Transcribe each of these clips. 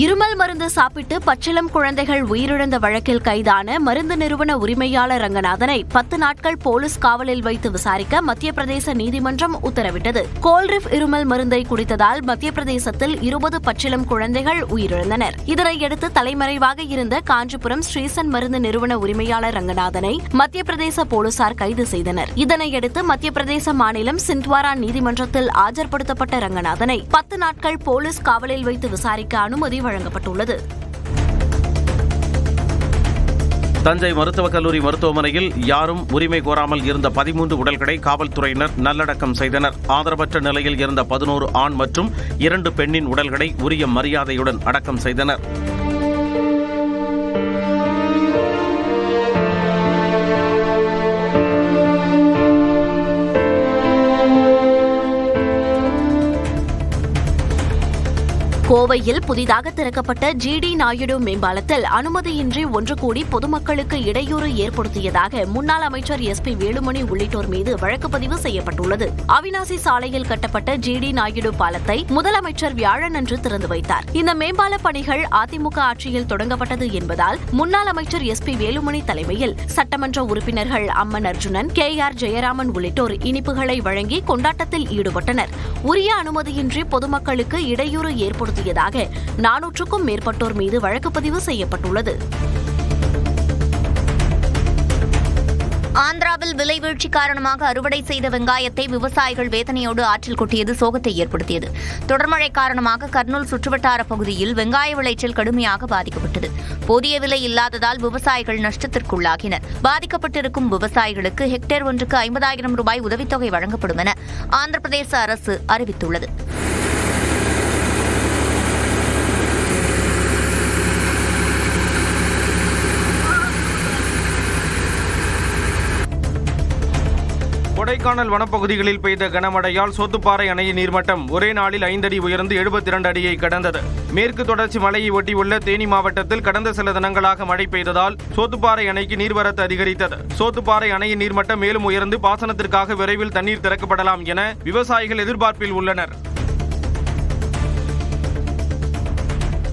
இருமல் மருந்து சாப்பிட்டு பச்சிளம் குழந்தைகள் உயிரிழந்த வழக்கில் கைதான மருந்து நிறுவன உரிமையாளர் ரங்கநாதனை 10 நாட்கள் போலீஸ் காவலில் வைத்து விசாரிக்க மத்திய பிரதேச நீதிமன்றம் உத்தரவிட்டது. கோல்ரிஃப் இருமல் மருந்தை குடித்ததால் மத்திய பிரதேசத்தில் 20 பச்சிளம் குழந்தைகள் உயிரிழந்தனர். இதனையடுத்து தலைமறைவாக இருந்த காஞ்சிபுரம் ஸ்ரீசன் மருந்து நிறுவன உரிமையாளர் ரங்கநாதனை மத்திய பிரதேச போலீசார் கைது செய்தனர். இதனையடுத்து மத்திய பிரதேச மாநிலம் சிந்த்வாரா நீதிமன்றத்தில் ஆஜர்படுத்தப்பட்ட ரங்கநாதனை 10 நாட்கள் போலீஸ் காவலில் வைத்து விசாரிக்க அனுமதி வழங்கப்பட்டுள்ளது. தஞ்சை மருத்துவக் கல்லூரி மருத்துவமனையில் யாரும் உரிமை கோராமல் இருந்த 13 உடல்களை காவல்துறையினர் நல்லடக்கம் செய்தனர். ஆதரவற்ற நிலையில் இருந்த 11 ஆண் மற்றும் 2 பெண்ணின் உடல்களை உரிய மரியாதையுடன் அடக்கம் செய்தனர். கோவையில் புதிதாக திறக்கப்பட்ட ஜிடி நாயுடு மேம்பாலத்தில் அனுமதியின்றி ஒன்று கூடி பொதுமக்களுக்கு இடையூறு ஏற்படுத்தியதாக முன்னாள் அமைச்சர் SP வேலுமணி உள்ளிட்டோர் மீது வழக்கு பதிவு செய்யப்பட்டுள்ளது. அவிநாசி சாலையில் கட்டப்பட்ட ஜிடி நாயுடு பாலத்தை முதலமைச்சர் வியாழனன்று திறந்து வைத்தார். இந்த மேம்பால பணிகள் அதிமுக ஆட்சியில் தொடங்கப்பட்டது என்பதால் முன்னாள் அமைச்சர் SP வேலுமணி தலைமையில் சட்டமன்ற உறுப்பினர்கள் அம்மன் அர்ஜுனன், KR ஜெயராமன் உள்ளிட்டோர் இனிப்புகளை வழங்கி கொண்டாட்டத்தில் ஈடுபட்டனர். உரிய அனுமதியின்றி பொதுமக்களுக்கு இடையூறு ஏற்படுத்தியதாக 400க்கும் மேற்பட்டோர் மீது வழக்கு பதிவு செய்யப்பட்டுள்ளது. ஆந்திராவில் விலை வீழ்ச்சி காரணமாக அறுவடை செய்த வெங்காயத்தை விவசாயிகள் வேதனையோடு ஆற்றில் கொட்டியது சோகத்தை ஏற்படுத்தியது. தொடர்மழை காரணமாக கர்னூல் சுற்றுவட்டார பகுதியில் வெங்காய விளைச்சல் கடுமையாக பாதிக்கப்பட்டது. போதிய விலை இல்லாததால் விவசாயிகள் நஷ்டத்திற்குள்ளாகினர். பாதிக்கப்பட்டிருக்கும் விவசாயிகளுக்கு ஹெக்டேர் ஒன்றுக்கு 50,000 ரூபாய் உதவித்தொகை வழங்கப்படும் என ஆந்திர பிரதேச அரசு அறிவித்துள்ளது. கொடைக்கானல் வனப்பகுதிகளில் பெய்த கனமழையால் சோத்துப்பாறை அணையின் நீர்மட்டம் ஒரே நாளில் 5 அடி உயர்ந்து 72 அடியை கடந்தது. மேற்கு தொடர்ச்சி மலையை ஒட்டியுள்ள தேனி மாவட்டத்தில் கடந்த சில தினங்களாக மழை பெய்ததால் சோத்துப்பாறை அணைக்கு நீர்வரத்து அதிகரித்தது. சோத்துப்பாறை அணையின் நீர்மட்டம் மேலும் உயர்ந்து பாசனத்திற்காக விரைவில் தண்ணீர் திறக்கப்படலாம் என விவசாயிகள் எதிர்பார்ப்பில் உள்ளனர்.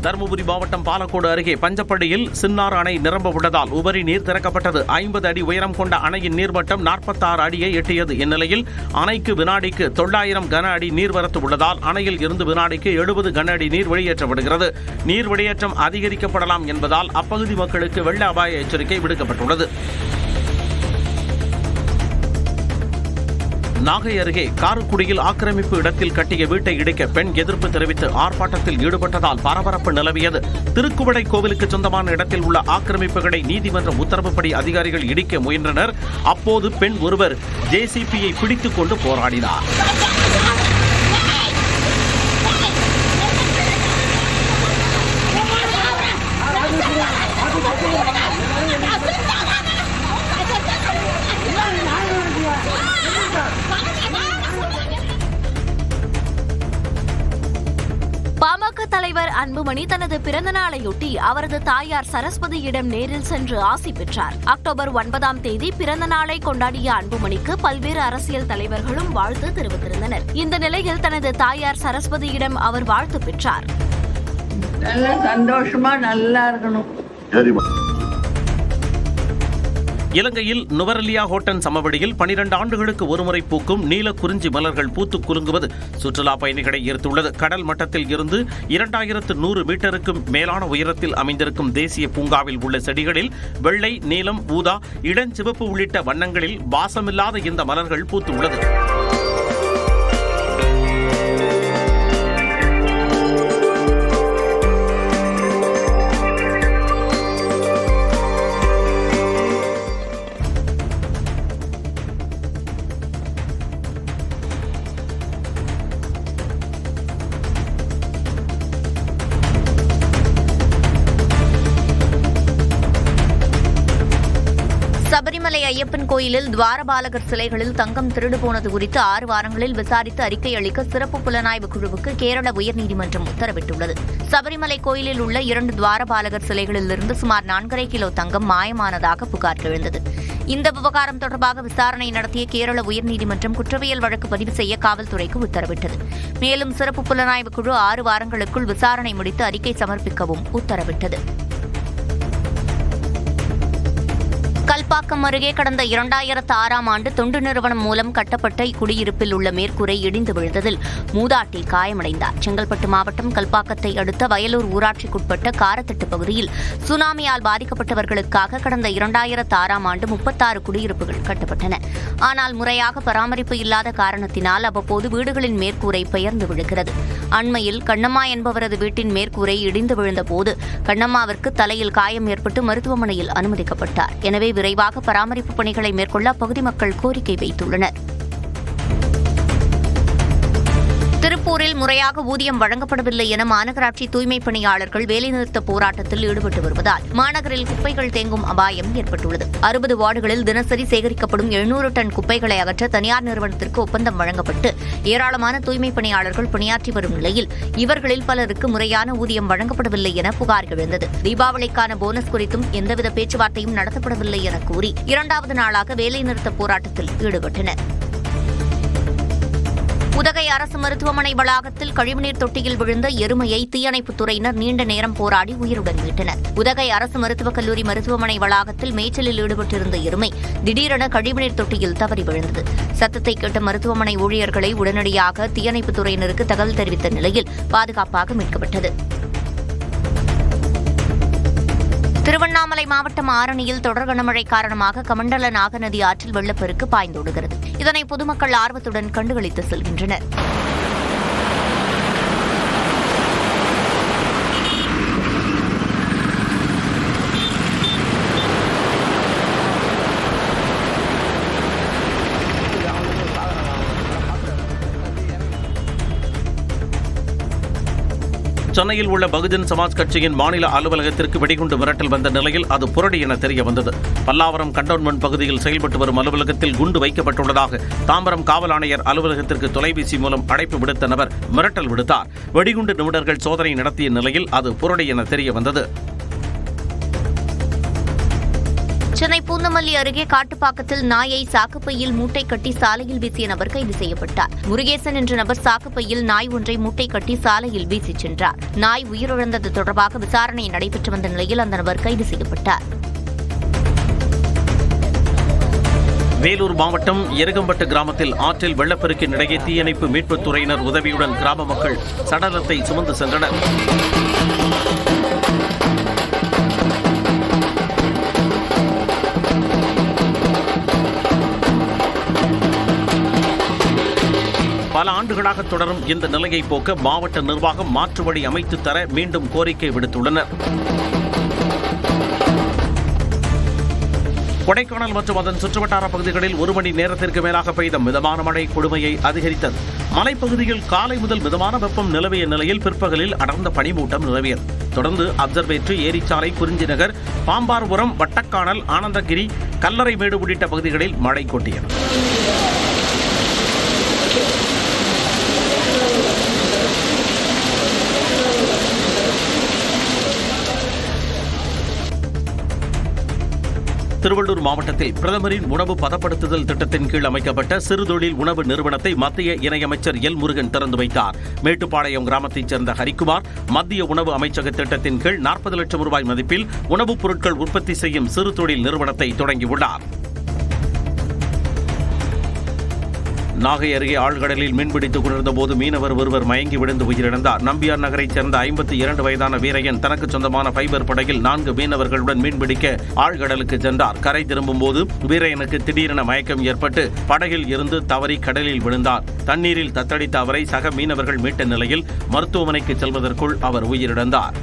தருமபுரி மாவட்டம் பாலக்கோடு அருகே பஞ்சப்பள்ளியில் சின்னாறு அணை நிரம்ப உள்ளதால் உபரி நீர் திறக்கப்பட்டது. 50 அடி உயரம் கொண்ட அணையின் நீர்மட்டம் 46 அடியை எட்டியது. இந்நிலையில் அணைக்கு வினாடிக்கு 900 கன அடி நீர்வரத்து உள்ளதால் அணையில் இருந்து வினாடிக்கு 70 கன அடி நீர் வெளியேற்றப்படுகிறது. நீர் வெளியேற்றம் அதிகரிக்கப்படலாம் என்பதால் அப்பகுதி மக்களுக்கு வெள்ள அபாய எச்சரிக்கை விடுக்கப்பட்டுள்ளது. நாகை அருகே காரைக்குடியில் ஆக்கிரமிப்பு இடத்தில் கட்டிய வீட்டை இடிக்க பெண் எதிர்ப்பு தெரிவித்து ஆர்ப்பாட்டத்தில் ஈடுபட்டதால் பரபரப்பு நிலவியது. திருக்குவளை கோவிலுக்கு சொந்தமான இடத்தில் உள்ள ஆக்கிரமிப்புகளை நீதிமன்ற உத்தரவுப்படி அதிகாரிகள் இடிக்க முயன்றனர். அப்போது பெண் ஒருவர் JCBயை பிடித்துக் கொண்டு போராடினார். பாமக தலைவர் அன்புமணி தனது பிறந்த நாளையொட்டி அவரது தாயார் சரஸ்வதியிடம் நேரில் சென்று ஆசி பெற்றார். அக்டோபர் 9ஆம் தேதி பிறந்த நாளை கொண்டாடிய அன்புமணிக்கு பல்வேறு அரசியல் தலைவர்களும் வாழ்த்து தெரிவித்திருந்தனர். இந்த நிலையில் தனது தாயார் சரஸ்வதியிடம் அவர் வாழ்த்து பெற்றார். நல்ல சந்தோஷமா நல்லா இருக்கணும். இலங்கையில் நுவரெலியா ஹோட்டன் சமவெளியில் 12 ஆண்டுகளுக்கு ஒருமுறை பூக்கும் நீல குறிஞ்சி மலர்கள் பூத்து குலுங்குவது சுற்றுலா பயணிகளை ஈர்த்துள்ளது. கடல் மட்டத்தில் இருந்து 2100 மீட்டருக்கும் மேலான உயரத்தில் அமைந்திருக்கும் தேசிய பூங்காவில் உள்ள செடிகளில் வெள்ளை, நீலம், ஊதா, இளஞ்சிவப்பு உள்ளிட்ட வண்ணங்களில் வாசமில்லாத இந்த மலர்கள் பூத்துள்ளது. சபரிமலை சபரிமலை ஐயப்பன் கோயிலில் துவாரபாலகர் சிலைகளில் தங்கம் திருடு போனது குறித்து 6 வாரங்களில் விசாரித்து அறிக்கை அளிக்க சிறப்பு புலனாய்வு குழுவுக்கு கேரள உயர்நீதிமன்றம் உத்தரவிட்டுள்ளது. சபரிமலை கோயிலில் உள்ள 2 துவாரபாலகர் சிலைகளிலிருந்து சுமார் 4.5 கிலோ தங்கம் மாயமானதாக புகார் எழுந்தது. இந்த விவகாரம் தொடர்பாக விசாரணை நடத்திய கேரள உயர்நீதிமன்றம் குற்றவியல் வழக்கு பதிவு செய்ய காவல்துறைக்கு உத்தரவிட்டது. மேலும் சிறப்பு புலனாய்வு குழு 6 வாரங்களுக்குள் விசாரணை முடித்து அறிக்கை சமர்ப்பிக்கவும் உத்தரவிட்டது. கல்பாக்கம் அருகே கடந்த 2006ஆம் ஆண்டு தொண்டு நிறுவனம் மூலம் கட்டப்பட்ட குடியிருப்பில் உள்ள மேற்கூரை இடிந்து விழுந்ததில் மூதாட்டி காயமடைந்தார். செங்கல்பட்டு மாவட்டம் கல்பாக்கத்தை அடுத்த வயலூர் ஊராட்சிக்குட்பட்ட காரத்திட்டு பகுதியில் சுனாமியால் பாதிக்கப்பட்டவர்களுக்காக கடந்த 2006ஆம் ஆண்டு 36 குடியிருப்புகள் கட்டப்பட்டன. ஆனால் முறையாக பராமரிப்பு இல்லாத காரணத்தினால் அவ்வப்போது வீடுகளின் மேற்கூரை பெயர்ந்து விழுகிறது. அண்மையில் கண்ணம்மா என்பவரது வீட்டின் மேற்கூரை இடிந்து விழுந்தபோது கண்ணம்மாவிற்கு தலையில் காயம் ஏற்பட்டு மருத்துவமனையில் அனுமதிக்கப்பட்டார். எனவே விரைவாக பராமரிப்பு பணிகளை மேற்கொள்ள அப்பகுதி மக்கள் கோரிக்கை வைத்துள்ளனர். திருப்பூரில் முறையாக ஊதியம் வழங்கப்படவில்லை என மாநகராட்சி தூய்மைப் பணியாளர்கள் வேலைநிறுத்த போராட்டத்தில் ஈடுபட்டு வருவதால் மாநகரில் குப்பைகள் தேங்கும் அபாயம் ஏற்பட்டுள்ளது. 60 வார்டுகளில் தினசரி சேகரிக்கப்படும் 700 டன் குப்பைகளை அகற்ற தனியார் நிறுவனத்திற்கு ஒப்பந்தம் வழங்கப்பட்டு ஏராளமான தூய்மைப் பணியாளர்கள் பணியாற்றி வரும் நிலையில் இவர்களில் பலருக்கு முறையான ஊதியம் வழங்கப்படவில்லை என புகார் எழுந்தது. தீபாவளிக்கான போனஸ் குறித்தும் எந்தவித பேச்சுவார்த்தையும் நடத்தப்படவில்லை என கூறி 2வது நாளாக வேலைநிறுத்த போராட்டத்தில் ஈடுபட்டனர். உதகை அரசு மருத்துவமனை வளாகத்தில் கழிவுநீர் தொட்டியில் விழுந்த எருமையை தீயணைப்புத் துறையினர் நீண்ட நேரம் போராடி உயிருடன் மீட்டனர். உதகை அரசு மருத்துவக் கல்லூரி மருத்துவமனை வளாகத்தில் மேய்ச்சலில் ஈடுபட்டிருந்த எருமை திடீரென கழிவுநீர் தொட்டியில் தவறி விழுந்தது. சத்தத்தை கேட்ட மருத்துவமனை ஊழியர்களை உடனடியாக தீயணைப்புத் துறையினருக்கு தகவல் தெரிவித்த நிலையில் பாதுகாப்பாக மீட்கப்பட்டது. திருவண்ணாமலை மாவட்டம் ஆரணியில் தொடர் கனமழை காரணமாக கமண்டல நாகநதி ஆற்றில் வெள்ளப்பெருக்கு பாய்ந்தோடுகிறது. இதனை பொதுமக்கள் ஆர்வத்துடன் கண்டுகளித்து செல்கின்றனர். சென்னையில் உள்ள பகுஜன் சமாஜ் கட்சியின் மாநில அலுவலகத்திற்கு வெடிகுண்டு மிரட்டல் வந்த நிலையில் அது புரடி என தெரிய வந்தது. பல்லாவரம் கண்டோன்மெண்ட் பகுதியில் செயல்பட்டு வரும் அலுவலகத்தில் குண்டு வைக்கப்பட்டுள்ளதாக தாம்பரம் காவல் ஆணையர் அலுவலகத்திற்கு தொலைபேசி மூலம் அழைப்பு விடுத்த நபர் மிரட்டல் விடுத்தார். வெடிகுண்டு நிபுணர்கள் சோதனை நடத்திய நிலையில் அது புரடி என தெரிய வந்தது. சென்னை பூந்தமல்லி அருகே காட்டுப்பாக்கத்தில் நாயை சாக்குப்பையில் மூட்டை கட்டி சாலையில் வீசிய நபர் கைது செய்யப்பட்டார். முருகேசன் என்ற நபர் சாக்குப்பையில் நாய் ஒன்றை மூட்டை கட்டி சாலையில் வீசிச் சென்றார். நாய் உயிரிழந்தது தொடர்பாக விசாரணை நடைபெற்று வந்த நிலையில் அந்த நபர் கைது செய்யப்பட்டார். வேலூர் மாவட்டம் எருகம்பட்டு கிராமத்தில் ஆற்றில் வெள்ளப்பெருக்கின் இடையே தீயணைப்பு மீட்புத் துறையினர் உதவியுடன் கிராம மக்கள் சடலத்தை சுமந்து சென்றனர். பல ஆண்டுகளாக தொடரும் இந்த நிலையை போக்க மாவட்ட நிர்வாகம் மாற்று வழி அமைத்து தர மீண்டும் கோரிக்கை விடுத்துள்ளனர். கொடைக்கானல் மற்றும் அதன் சுற்றுவட்டார பகுதிகளில் 1 மணி நேரத்திற்கு மேலாக பெய்த மிதமான மழை கொடுமையை அதிகரித்தது. மலைப்பகுதியில் காலை முதல் மிதமான வெப்பம் நிலவிய நிலையில் பிற்பகலில் அடர்ந்த பனிமூட்டம் நிலவியது. தொடர்ந்து அப்சர்வேட்டரி, ஏரிச்சாலை, குறிஞ்சிநகர், பாம்பார்புரம், வட்டக்கானல், ஆனந்தகிரி, கல்லறைமேடு உள்ளிட்ட பகுதிகளில் மழை கொட்டியது. திருவள்ளூர் மாவட்டத்தில் பிரதமரின் உணவு பதப்படுத்துதல் திட்டத்தின் கீழ் அமைக்கப்பட்ட சிறுதொழில் உணவு நிறுவனத்தை மத்திய இணையமைச்சர் எல் முருகன் திறந்து வைத்தார். மேட்டுப்பாளையம் கிராமத்தைச் சேர்ந்த ஹரிக்குமார் மத்திய உணவு அமைச்சக திட்டத்தின் கீழ் 40 லட்சம் ரூபாய் மதிப்பில் உணவுப் பொருட்கள் உற்பத்தி செய்யும் சிறு தொழில் நிறுவனத்தை தொடங்கியுள்ளார். நாகை அருகே ஆழ்கடலில் மீன்பிடித்துக் கொண்டிருந்த போது மீனவர் ஒருவர் மயங்கி விழுந்து உயிரிழந்தார். நம்பியார் நகரைச் சேர்ந்த 52 வயதான வீரையன் தனக்கு சொந்தமான ஃபைபர் படகில் 4 மீனவர்களுடன் மீன்பிடிக்க ஆழ்கடலுக்கு சென்றார். கரை திரும்பும் போது வீரையனுக்கு திடீரென மயக்கம் ஏற்பட்டு படகில் இருந்து தவறி கடலில் விழுந்தார். தண்ணீரில் தத்தளித்த அவரை சக மீனவர்கள் மீட்ட நிலையில் மருத்துவமனைக்கு செல்வதற்குள் அவர் உயிரிழந்தார்.